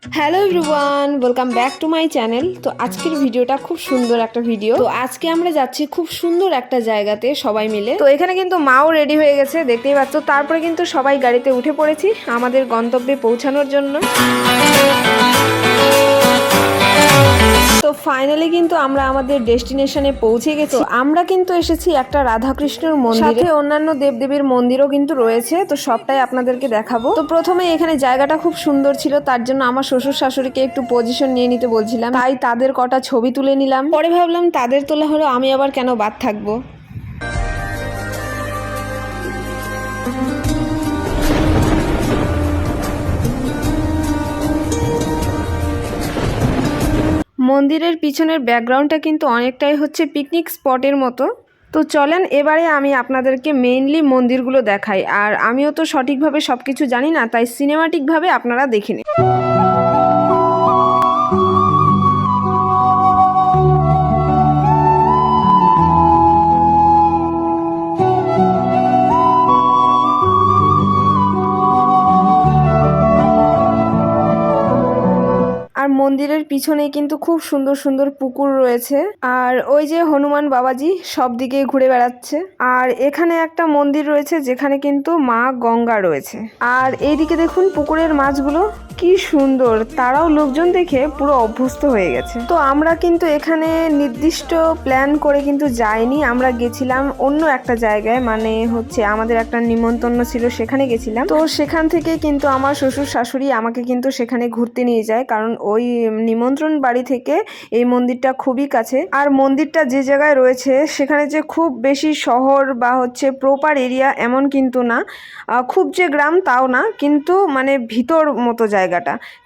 Hello everyone, welcome back to my channel. তো আজকের ভিডিওটা খুব সুন্দর একটা ভিডিও। তো আজকে আমরা যাচ্ছি খুব সুন্দর একটা জায়গাতে সবাই মিলে। তো এখানে কিন্তু মাও রেডি হয়ে গেছে, দেখতেই পাচ্ছ। তারপরে কিন্তু সবাই গাড়িতে উঠে পড়েছি আমাদের গন্তব্যে পৌঁছানোর জন্য। তো ফাইনালি কিন্তু আমরা আমাদের ডেস্টিনেশনে পৌঁছে গেছি। আমরা কিন্তু এসেছি একটা রাধাকৃষ্ণের মন্দিরে, সাথে অন্যান্য দেবদেবীর মন্দিরও কিন্তু রয়েছে। তো সবটাই আপনাদেরকে দেখাবো। তো প্রথমে এখানে জায়গাটা খুব সুন্দর ছিল, তার জন্য আমার শ্বশুর শাশুড়িকে একটু পজিশন নিয়ে নিতে বলছিলাম, তাই তাদের কটা ছবি তুলে নিলাম। পরে ভাবলাম তাদের তোলা হলো, আমি আবার কেন বাদ থাকবো। মন্দিরের পিছনের ব্যাকগ্রাউন্ডটা কিন্তু অনেকটাই হচ্ছে পিকনিক স্পটের মতো। তো চলেন এবারে আমি আপনাদেরকে মেইনলি মন্দিরগুলো দেখাই। আর আমিও তো সঠিকভাবে সব কিছু জানি না, তাই সিনেমাটিকভাবে আপনারা দেখে নিন। আর মন্দিরের পিছনেই কিন্তু খুব সুন্দর সুন্দর পুকুর রয়েছে। আর ওই যে হনুমান বাবাজি সব দিকে ঘুরে বেড়াচ্ছে। আর এখানে একটা মন্দির রয়েছে যেখানে কিন্তু মা গঙ্গা রয়েছে। আর এইদিকে দেখুন পুকুরের মাছগুলো কি সুন্দর, তারাও লোকজন দেখে পুরো অভ্যস্ত হয়ে গেছে। তো আমরা কিন্তু এখানে নির্দিষ্ট প্ল্যান করে কিন্তু যাইনি, আমরা গেছিলাম অন্য একটা জায়গায়, মানে হচ্ছে আমাদের একটা নিমন্ত্রণ ছিল, সেখানে গেছিলাম। তো সেখান থেকে কিন্তু আমার শ্বশুর শাশুড়ি আমাকে কিন্তু সেখানে ঘুরতে নিয়ে যায়, কারণ ওই নিমন্ত্রণ বাড়ি থেকে এই মন্দিরটা খুবই কাছে। আর মন্দিরটা যে জায়গায় রয়েছে সেখানে যে খুব বেশি শহর বা হচ্ছে প্রপার এরিয়া এমন কিন্তু না, খুব যে গ্রাম তাও না, কিন্তু মানে ভিতর মতো জায়গাটা।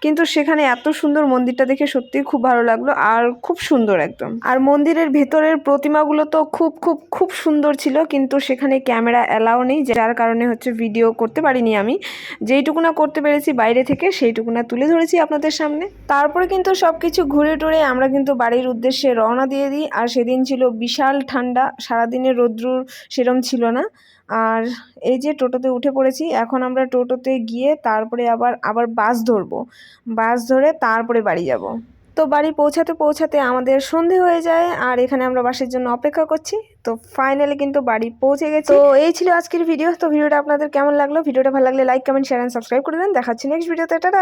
কিন্তু সেখানে এত সুন্দর মন্দিরটা দেখে সত্যিই খুব ভালো লাগলো, আর খুব সুন্দর একদম। আর মন্দিরের ভেতরের প্রতিমাগুলো তো খুব খুব খুব সুন্দর ছিল, কিন্তু সেখানে ক্যামেরা অ্যালাউ নেই, যার কারণে হচ্ছে ভিডিও করতে পারিনি আমি। যেইটুকুনা করতে পেরেছি বাইরে থেকে সেইটুকুনা তুলে ধরেছি আপনাদের সামনে। তারপরে কিন্তু সব কিছু ঘুরে টুরে আমরা কিন্তু বাড়ির উদ্দেশ্যে রওনা দিয়ে দিই। আর সেদিন ছিল বিশাল ঠান্ডা, সারাদিনের রৌদ্র সেরম ছিল না। আর এই যে টোটোতে উঠে পড়েছি, এখন আমরা টোটোতে গিয়ে তারপরে আবার বাস ধরবো। বাস ধরে তারপরে বাড়ি যাব। তো বাড়ি পৌঁছাতে পৌঁছাতে আমাদের সন্ধে হয়ে যায়, আর এখানে আমরা বাসের জন্য অপেক্ষা করছি। তো ফাইনালি কিন্তু বাড়ি পৌঁছে গেছি। তো এই ছিল আজকের ভিডিও। তো ভিডিওটা আপনাদের কেমন লাগলো? ভিডিওটা ভালো লাগলে like, comment, share and subscribe করে দেন। দেখাচ্ছি নেক্সট ভিডিওতে। টাটা।